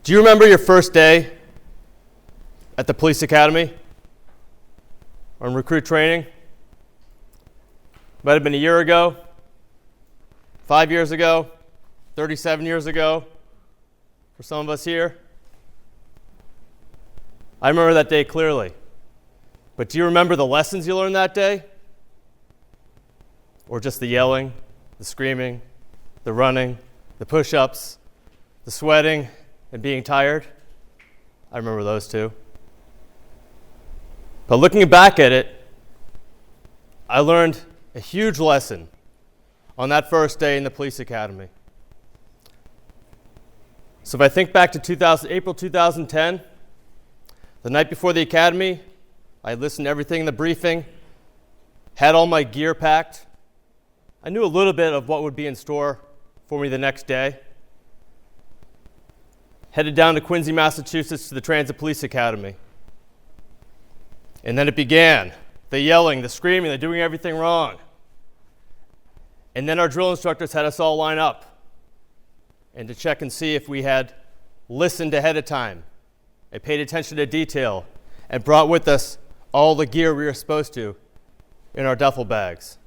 Do you remember your first day at the police academy or in recruit training? Might have been a year ago, 5 years ago, 37 years ago for some of us here. I remember that day clearly. But do you remember the lessons you learned that day? Or just the yelling, the screaming, the running, the push-ups, the sweating, and being tired? I remember those too. But looking back at it, I learned a huge lesson on that first day in the police academy. So if I think back to April 2010, the night before the academy, I listened to everything in the briefing, had all my gear packed. I knew a little bit of what would be in store for me the next day. Headed down to Quincy, Massachusetts to the Transit Police Academy. And then it began. The yelling, the screaming, the doing everything wrong. And then our drill instructors had us all line up and to check and see if we had listened ahead of time and paid attention to detail and brought with us all the gear we were supposed to in our duffel bags.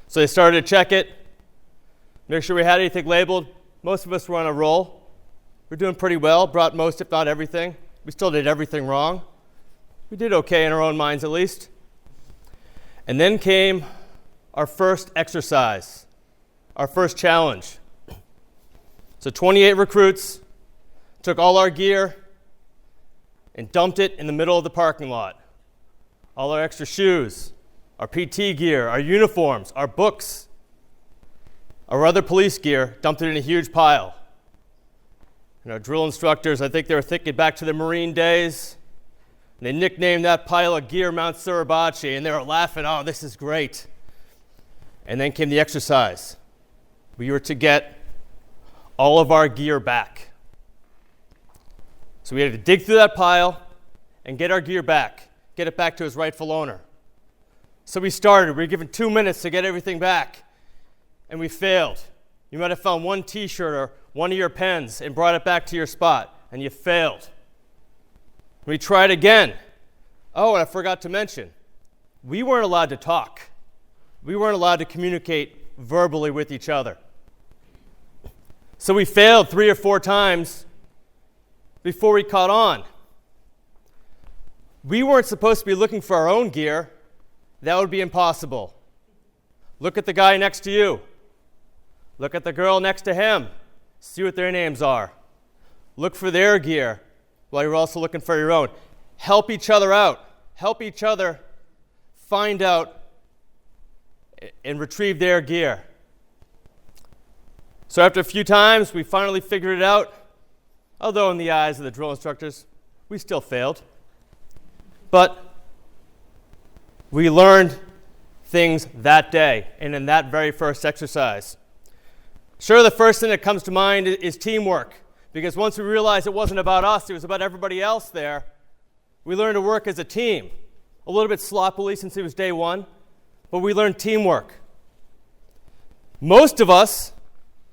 So they started to check it, make sure we had anything labeled. Most of us were on a roll. We're doing pretty well, brought most, if not everything. We still did everything wrong. We did okay in our own minds, at least. And then came our first exercise, our first challenge. So 28 recruits took all our gear and dumped it in the middle of the parking lot. All our extra shoes, our PT gear, our uniforms, our books, our other police gear, dumped it in a huge pile. And our drill instructors, I think they were thinking back to the Marine days, and they nicknamed that pile of gear Mount Suribachi, and they were laughing, oh, this is great. And then came the exercise. We were to get all of our gear back. So we had to dig through that pile and get our gear back, get it back to its rightful owner. So we started. We were given 2 minutes to get everything back, and we failed. You might have found one T-shirt or one of your pens and brought it back to your spot, and you failed. We tried again. Oh, and I forgot to mention, we weren't allowed to talk. We weren't allowed to communicate verbally with each other. So we failed 3 or 4 times before we caught on. We weren't supposed to be looking for our own gear. That would be impossible. Look at the guy next to you. Look at the girl next to him. See what their names are. Look for their gear while you're also looking for your own. Help each other out. Help each other find out and retrieve their gear. So after a few times, we finally figured it out. Although in the eyes of the drill instructors, we still failed. But we learned things that day and in that very first exercise. Sure, the first thing that comes to mind is teamwork, because once we realized it wasn't about us, it was about everybody else there, we learned to work as a team. A little bit sloppily since it was day one, but we learned teamwork. Most of us,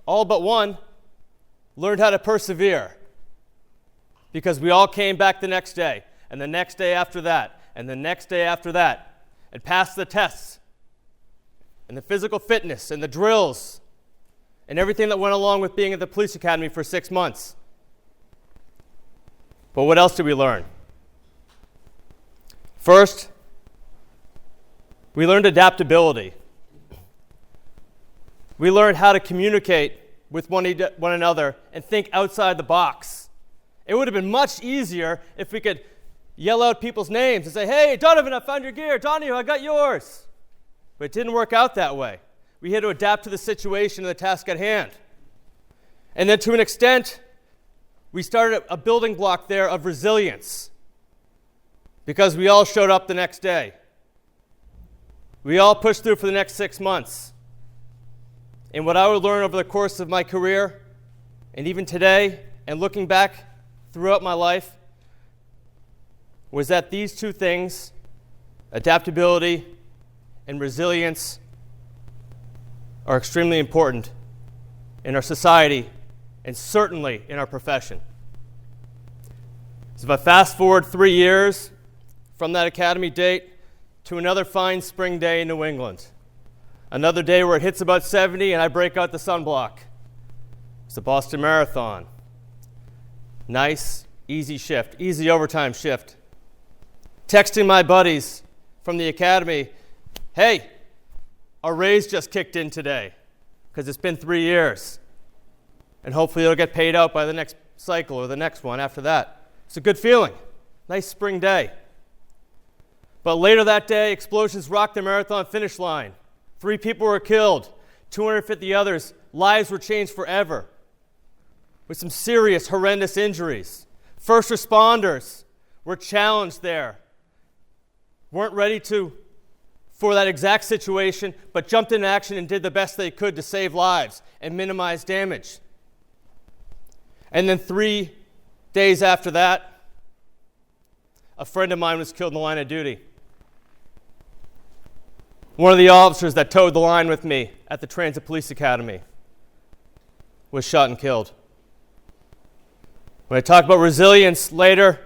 all but one, learned how to persevere, because we all came back the next day, and the next day after that, and the next day after that, and passed the tests, and the physical fitness, and the drills, and everything that went along with being at the police academy for 6 months. But what else did we learn? First, we learned adaptability. We learned how to communicate with one another and think outside the box. It would have been much easier if we could yell out people's names and say, hey, Donovan, I found your gear. Donohue, I got yours. But it didn't work out that way. We had to adapt to the situation and the task at hand. And then to an extent, we started a building block there of resilience, because we all showed up the next day. We all pushed through for the next 6 months. And what I would learn over the course of my career, and even today, and looking back throughout my life, was that these two things, adaptability and resilience, are extremely important in our society and certainly in our profession. So if I fast forward 3 years from that academy date to another fine spring day in New England, another day where it hits about 70 and I break out the sunblock. It's the Boston Marathon. Nice, easy shift, easy overtime shift. Texting my buddies from the academy, hey, our raise just kicked in today because it's been 3 years. And hopefully it'll get paid out by the next cycle or the next one after that. It's a good feeling. Nice spring day. But later that day, explosions rocked the marathon finish line. 3 people were killed. 250 others' lives were changed forever with some serious, horrendous injuries. First responders were challenged there. Weren't ready for that exact situation, but jumped into action and did the best they could to save lives and minimize damage. And then 3 days after that, a friend of mine was killed in the line of duty. One of the officers that towed the line with me at the Transit Police Academy was shot and killed. When I talk about resilience later,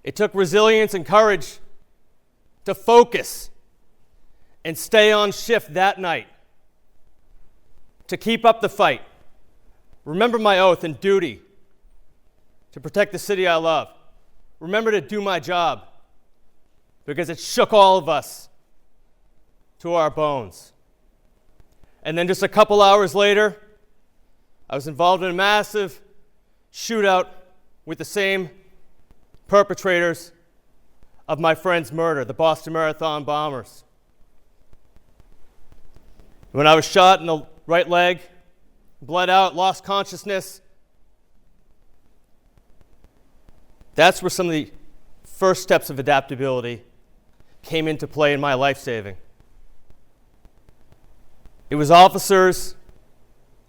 it took resilience and courage to focus and stay on shift that night, to keep up the fight, remember my oath and duty to protect the city I love, remember to do my job, because it shook all of us to our bones. And then just a couple hours later, I was involved in a massive shootout with the same perpetrators of my friend's murder, the Boston Marathon bombers. When I was shot in the right leg, bled out, lost consciousness, that's where some of the first steps of adaptability came into play in my life-saving. It was officers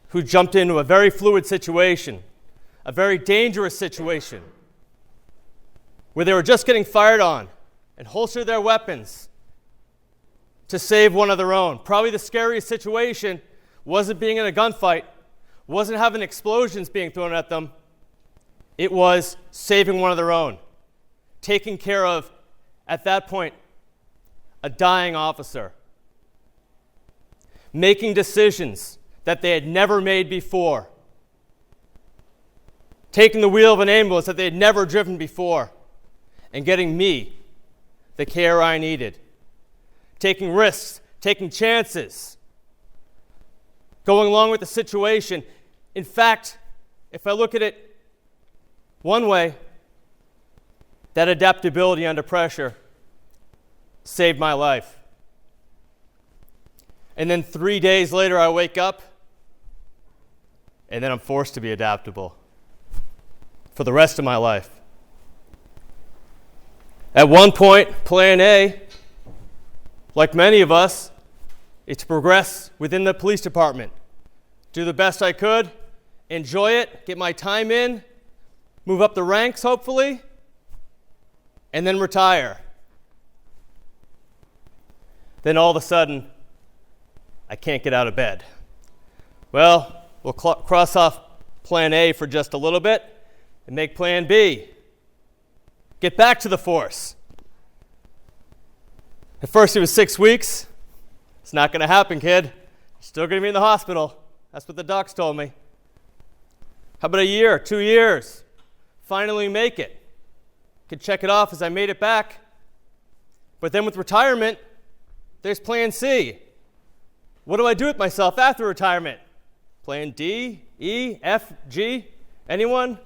who jumped into a very fluid situation, a very dangerous situation, where they were just getting fired on and holstered their weapons to save one of their own. Probably the scariest situation wasn't being in a gunfight, wasn't having explosions being thrown at them. It was saving one of their own, taking care of, at that point, a dying officer, making decisions that they had never made before, taking the wheel of an ambulance that they had never driven before, and getting me the care I needed, taking risks, taking chances, going along with the situation. In fact, if I look at it one way, that adaptability under pressure saved my life. And then 3 days later, I wake up, and then I'm forced to be adaptable for the rest of my life. At one point, plan A, like many of us, is to progress within the police department, do the best I could, enjoy it, get my time in, move up the ranks, hopefully, and then retire. Then all of a sudden, I can't get out of bed. Well, we'll cross off plan A for just a little bit and make plan B. Get back to the force. At first it was 6 weeks. It's not going to happen, kid. You're still going to be in the hospital. That's what the docs told me. How about a year, 2 years? Finally make it. Could check it off as I made it back. But then with retirement, there's plan C. What do I do with myself after retirement? Plan D, E, F, G? Anyone?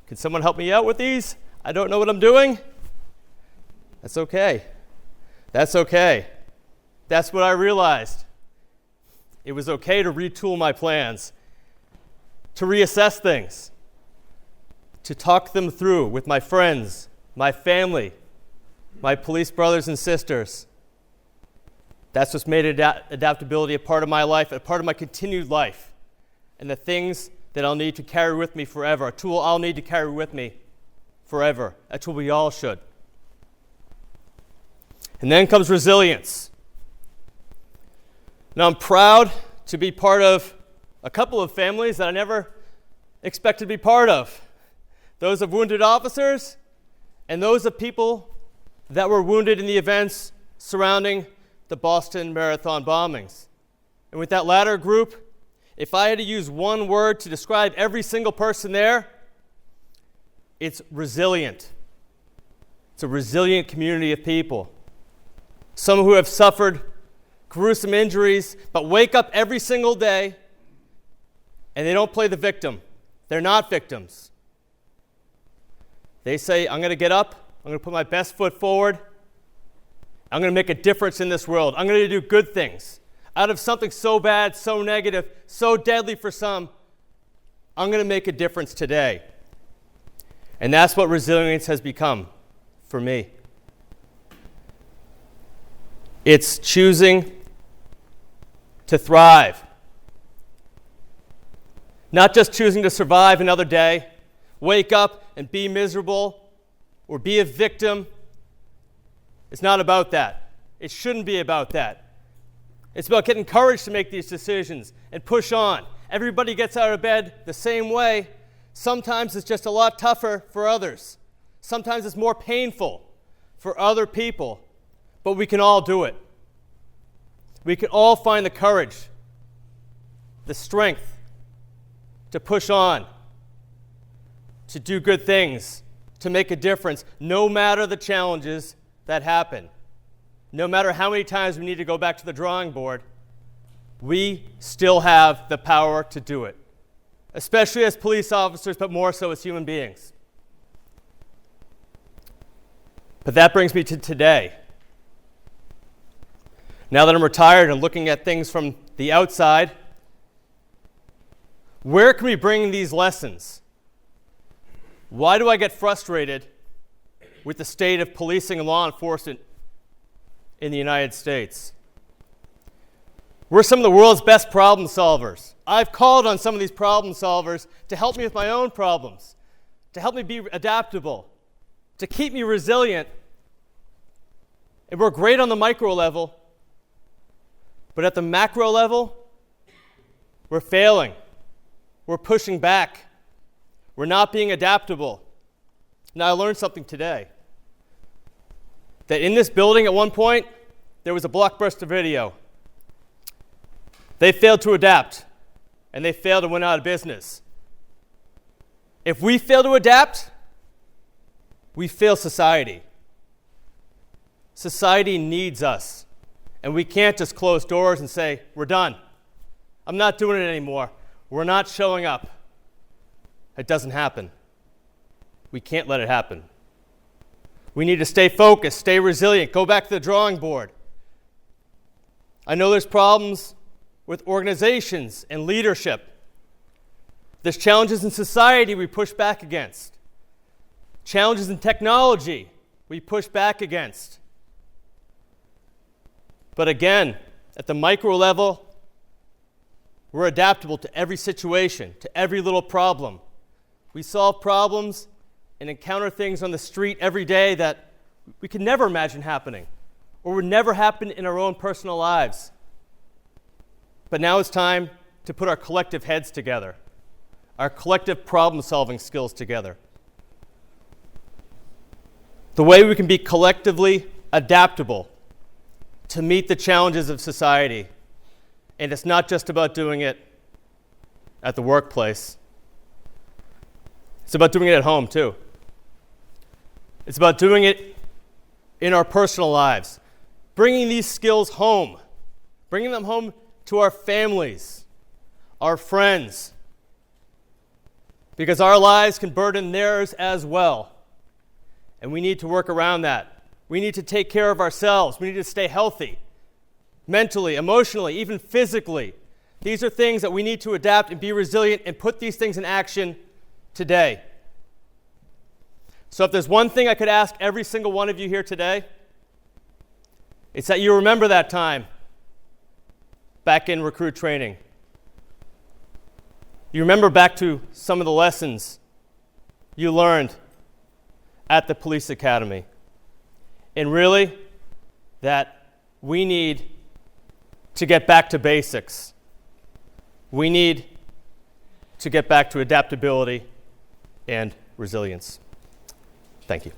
Can someone help me out with these? I don't know what I'm doing. That's okay. That's okay. That's what I realized. It was okay to retool my plans, to reassess things, to talk them through with my friends, my family, my police brothers and sisters. That's what's made adaptability a part of my life, a part of my continued life, and the things that I'll need to carry with me forever, a tool I'll need to carry with me forever. A tool we all should. And then comes resilience. Now I'm proud to be part of a couple of families that I never expected to be part of. those of wounded officers, and those of people that were wounded in the events surrounding the Boston Marathon bombings. And with that latter group, if I had to use one word to describe every single person there, it's resilient. It's a resilient community of people. Some who have suffered gruesome injuries, but wake up every single day and they don't play the victim. They're not victims. They say, I'm going to get up, I'm going to put my best foot forward, I'm going to make a difference in this world. I'm going to do good things. Out of something so bad, so negative, so deadly for some, I'm going to make a difference today. And that's what resilience has become for me. It's choosing to thrive. Not just choosing to survive another day, wake up and be miserable or be a victim. It's not about that. It shouldn't be about that. It's about getting courage to make these decisions and push on. Everybody gets out of bed the same way. Sometimes it's just a lot tougher for others. Sometimes it's more painful for other people, but we can all do it. We can all find the courage, the strength to push on, to do good things, to make a difference, no matter the challenges that happen. No matter how many times we need to go back to the drawing board, we still have the power to do it, especially as police officers, but more so as human beings. But that brings me to today. Now that I'm retired and looking at things from the outside, where can we bring these lessons? Why do I get frustrated with the state of policing and law enforcement in the United States? We're some of the world's best problem solvers. I've called on some of these problem solvers to help me with my own problems, to help me be adaptable, to keep me resilient. And we're great on the micro level, but at the macro level, we're failing. We're pushing back. We're not being adaptable. Now, I learned something today. That in this building at one point, there was a Blockbuster Video. They failed to adapt, and they failed and went out of business. If we fail to adapt, we fail society. Society needs us, and we can't just close doors and say, we're done. I'm not doing it anymore. We're not showing up. It doesn't happen. We can't let it happen. We need to stay focused, stay resilient, go back to the drawing board. I know there's problems with organizations and leadership. There's challenges in society we push back against. Challenges in technology we push back against. But again, at the micro level, we're adaptable to every situation, to every little problem. We solve problems and encounter things on the street every day that we could never imagine happening or would never happen in our own personal lives. But now it's time to put our collective heads together, our collective problem-solving skills together. The way we can be collectively adaptable to meet the challenges of society. And it's not just about doing it at the workplace. It's about doing it at home, too. It's about doing it in our personal lives, bringing these skills home, bringing them home to our families, our friends, because our lives can burden theirs as well. And we need to work around that. We need to take care of ourselves. We need to stay healthy, mentally, emotionally, even physically. These are things that we need to adapt and be resilient and put these things in action today. So if there's one thing I could ask every single one of you here today, it's that you remember that time back in recruit training. You remember back to some of the lessons you learned at the police academy. And really, that we need to get back to basics. We need to get back to adaptability and resilience. Thank you.